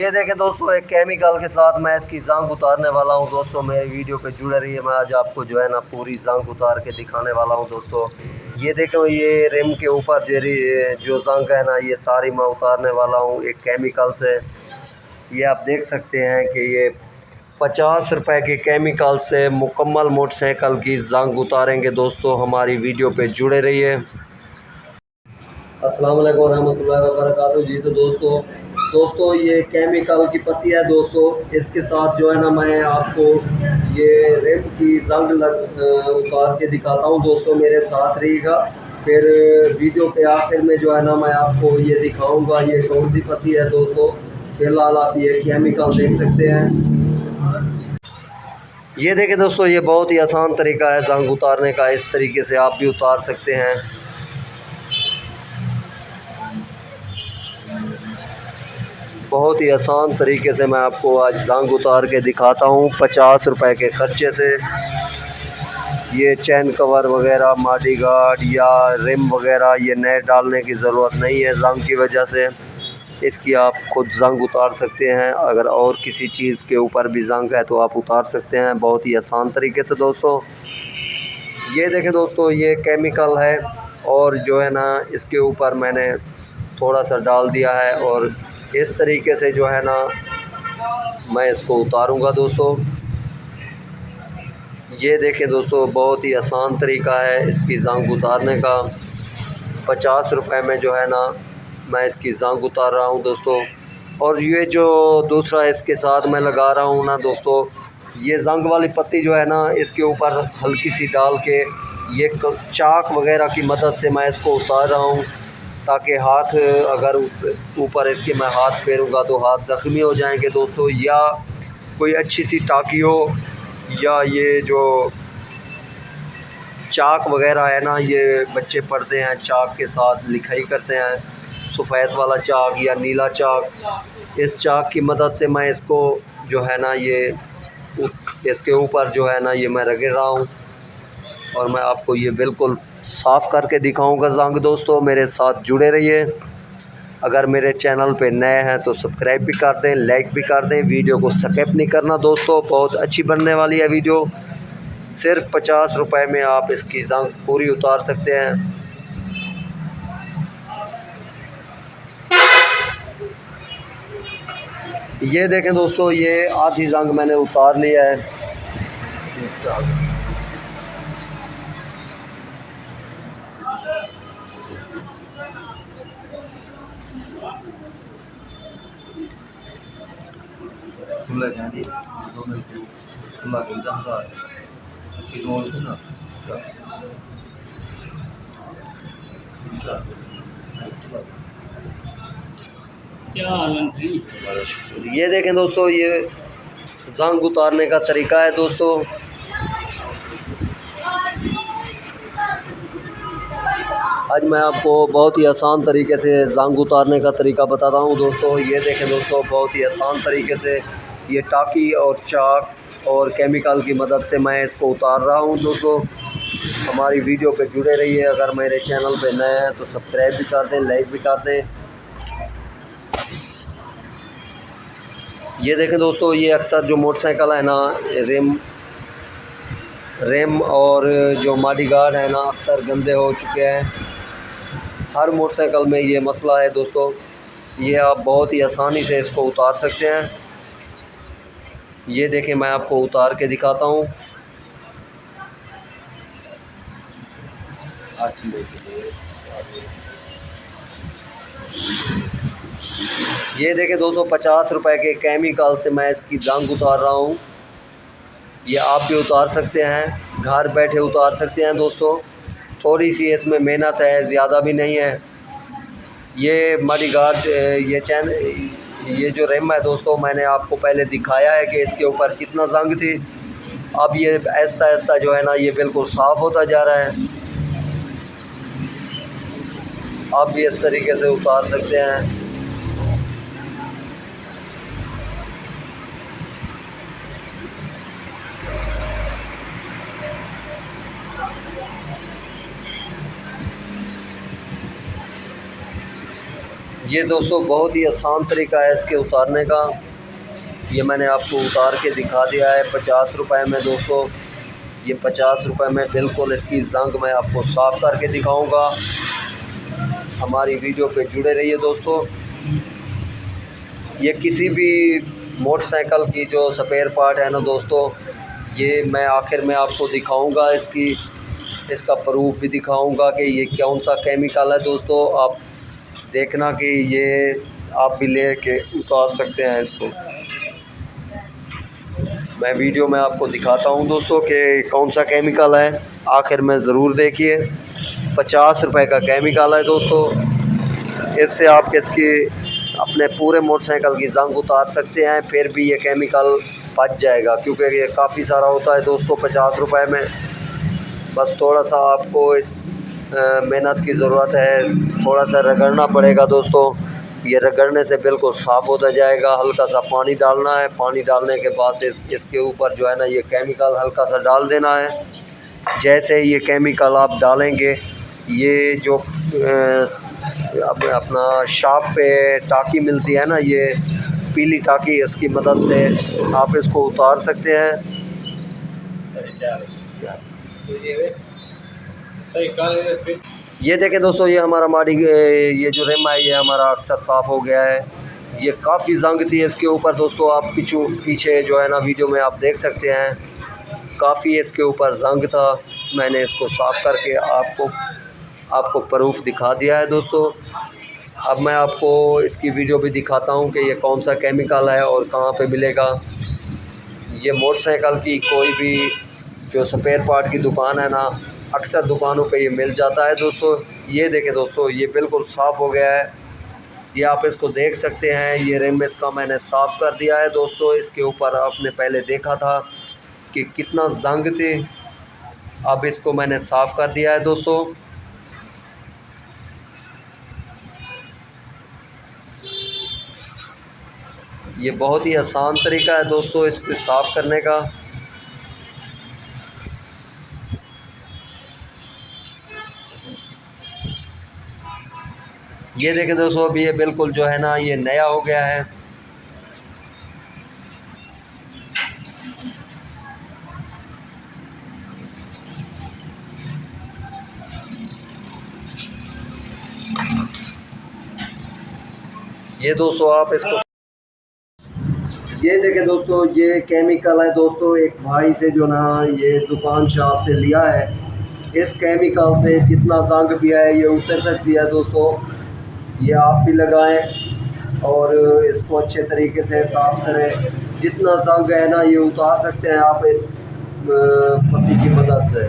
ये देखें दोस्तों, एक केमिकल के साथ मैं इसकी जंग उतारने वाला हूँ। दोस्तों मेरे वीडियो पे जुड़े रहिए। मैं आज आपको जो है ना पूरी जंग उतार के दिखाने वाला हूँ। दोस्तों ये देखो, ये रिम के ऊपर जो जंग है ना, ये सारी मैं उतारने वाला हूँ एक केमिकल से। ये आप देख सकते हैं कि ये 50 रुपए के केमिकल से मुकम्मल मोटरसाइकिल की जंग उतारेंगे। दोस्तों हमारी वीडियो पे जुड़े रहिए। अस्सलाम वालेकुम रहमतुल्लाहि व बरकातहू जी। तो दोस्तों ये केमिकल की पत्ती है। दोस्तों इसके साथ जो है ना मैं आपको ये रिम की जंग उतार के दिखाता हूँ। दोस्तों मेरे साथ रहिएगा। फिर वीडियो के आखिर में जो है ना मैं आपको ये दिखाऊंगा ये कौन सी पत्ती है। दोस्तों फिलहाल आप ये केमिकल देख सकते हैं। ये देखें दोस्तों, ये बहुत ही आसान तरीका है जंग उतारने का। इस तरीके से आप भी उतार सकते हैं। बहुत ही आसान तरीके से मैं आपको आज जंग उतार के दिखाता हूँ 50 रुपए के खर्चे से। ये चैन कवर वगैरह, मॉडी गार्ड या रिम वगैरह ये नए डालने की ज़रूरत नहीं है। जंग की वजह से इसकी आप खुद जंग उतार सकते हैं। अगर और किसी चीज़ के ऊपर भी जंग है तो आप उतार सकते हैं बहुत ही आसान तरीके से। दोस्तों ये देखें दोस्तों, ये केमिकल है और जो है ना इसके ऊपर मैंने थोड़ा सा डाल दिया है और इस तरीके से जो है ना मैं इसको उतारूंगा। दोस्तों ये देखें दोस्तों, बहुत ही आसान तरीका है इसकी जंग उतारने का। 50 रुपए में जो है ना मैं इसकी जंग उतार रहा हूँ। दोस्तों और ये जो दूसरा इसके साथ मैं लगा रहा हूँ ना दोस्तों, ये जंग वाली पत्ती जो है ना इसके ऊपर हल्की सी डाल के ये चाक वगैरह की मदद से मैं इसको उतार रहा हूँ, ताकि हाथ अगर ऊपर इसके मैं हाथ फेरूँगा तो हाथ ज़ख्मी हो जाएंगे। दोस्तों या कोई अच्छी सी टाँकी हो या ये जो चाक वगैरह है ना, ये बच्चे पढ़ते हैं चाक के साथ लिखाई करते हैं, सफ़ेद वाला चाक या नीला चाक। इस चाक की मदद से मैं इसको जो है ना ये इसके ऊपर जो है ना ये मैं रगड़ रहा हूँ और मैं आपको ये बिल्कुल साफ़ करके दिखाऊंगा जंग। दोस्तों मेरे साथ जुड़े रहिए। अगर मेरे चैनल पे नए हैं तो सब्सक्राइब भी कर दें, लाइक भी कर दें। वीडियो को स्किप नहीं करना दोस्तों, बहुत अच्छी बनने वाली है वीडियो। सिर्फ 50 रुपए में आप इसकी जंग पूरी उतार सकते हैं। ये देखें दोस्तों, ये आधी जंग मैंने उतार लिया है। ये देखें दोस्तों, ये जंग उतारने का तरीका है। दोस्तों आज मैं आपको बहुत ही आसान तरीके से जंग उतारने का तरीका बताता हूँ। दोस्तों ये देखें दोस्तों, बहुत ही आसान तरीके से ये टाँकी और चाक और केमिकल की मदद से मैं इसको उतार रहा हूँ। दोस्तों हमारी वीडियो पे जुड़े रहिए। अगर मेरे चैनल पे नए हैं तो सब्सक्राइब भी कर दें, लाइक भी कर दें। ये देखें दोस्तों, ये अक्सर जो मोटरसाइकिल है ना, रिम और जो मॉडी गार्ड है ना अक्सर गंदे हो चुके हैं। हर मोटरसाइकिल में ये मसला है। दोस्तों ये आप बहुत ही आसानी से इसको उतार सकते हैं। ये देखें, मैं आपको उतार के दिखाता हूँ। ये देखें दोस्तों, 50 रुपए के केमिकल से मैं इसकी जंग उतार रहा हूँ। ये आप भी उतार सकते हैं, घर बैठे उतार सकते हैं। दोस्तों थोड़ी सी इसमें मेहनत है, ज़्यादा भी नहीं है। ये मॉडी गार्ड ये जो रिम है दोस्तों, मैंने आपको पहले दिखाया है कि इसके ऊपर कितना जंग थी। अब ये आहिस्ता आहिस्ता जो है ना ये बिल्कुल साफ़ होता जा रहा है। आप भी इस तरीके से उतार सकते हैं। ये दोस्तों बहुत ही आसान तरीका है इसके उतारने का। ये मैंने आपको उतार के दिखा दिया है 50 रुपए में दोस्तों। ये 50 रुपए में बिल्कुल इसकी जंग मैं आपको साफ़ करके दिखाऊंगा। हमारी वीडियो पे जुड़े रहिए दोस्तों। ये किसी भी मोटरसाइकिल की जो स्पेयर पार्ट है ना दोस्तों, ये मैं आखिर में आपको दिखाऊंगा, इसका प्रूफ भी दिखाऊंगा कि ये कौन सा केमिकल है दोस्तों। आप देखना कि ये आप भी ले के उतार सकते हैं इसको। मैं वीडियो में आपको दिखाता हूं दोस्तों कि कौन सा केमिकल है, आखिर में ज़रूर देखिए। 50 रुपए का केमिकल है दोस्तों। इससे आप इसकी अपने पूरे मोटरसाइकिल की जंग उतार सकते हैं, फिर भी ये केमिकल बच जाएगा, क्योंकि ये काफ़ी सारा होता है दोस्तों 50 रुपए में। बस थोड़ा सा आपको इस मेहनत की ज़रूरत है, थोड़ा सा रगड़ना पड़ेगा दोस्तों। ये रगड़ने से बिल्कुल साफ़ होता जाएगा। हल्का सा पानी डालना है, पानी डालने के बाद से इसके ऊपर जो है ना ये केमिकल हल्का सा डाल देना है। जैसे ये केमिकल आप डालेंगे, ये जो अपना शाप पे टाकी मिलती है ना, ये पीली टाकी, इसकी मदद से आप इसको उतार सकते हैं। ये देखें दोस्तों, ये हमारा ये जो रिम है ये हमारा अक्सर साफ़ हो गया है। ये काफ़ी जंग थी इसके ऊपर दोस्तों, आप पीछे जो है ना वीडियो में आप देख सकते हैं, काफ़ी इसके ऊपर जंग था। मैंने इसको साफ़ करके आपको प्रूफ दिखा दिया है दोस्तों। अब मैं आपको इसकी वीडियो भी दिखाता हूँ कि ये कौन सा केमिकल है और कहाँ पे मिलेगा। ये मोटरसाइकिल की कोई भी जो स्पेयर पार्ट की दुकान है ना, अक्सर दुकानों पे ये मिल जाता है दोस्तों। ये देखें दोस्तों, ये बिल्कुल साफ़ हो गया है। ये आप इसको देख सकते हैं, ये रिम इसका मैंने साफ़ कर दिया है दोस्तों। इसके ऊपर आपने पहले देखा था कि कितना जंग थे, अब इसको मैंने साफ़ कर दिया है दोस्तों। ये बहुत ही आसान तरीका है दोस्तों इसको साफ़ करने का। ये देखें दोस्तों, अभी ये बिल्कुल जो है ना ये नया हो गया है। ये दोस्तों आप इसको ये देखें दोस्तों, ये केमिकल है दोस्तों, एक भाई से जो ना ये दुकान शॉप से लिया है। इस केमिकल से जितना जंग भी है ये उतर तक दिया दोस्तों। ये आप भी लगाएं और इसको अच्छे तरीके से साफ़ करें। जितना जंग है ना ये उतार सकते हैं आप इस पत्ती की मदद से।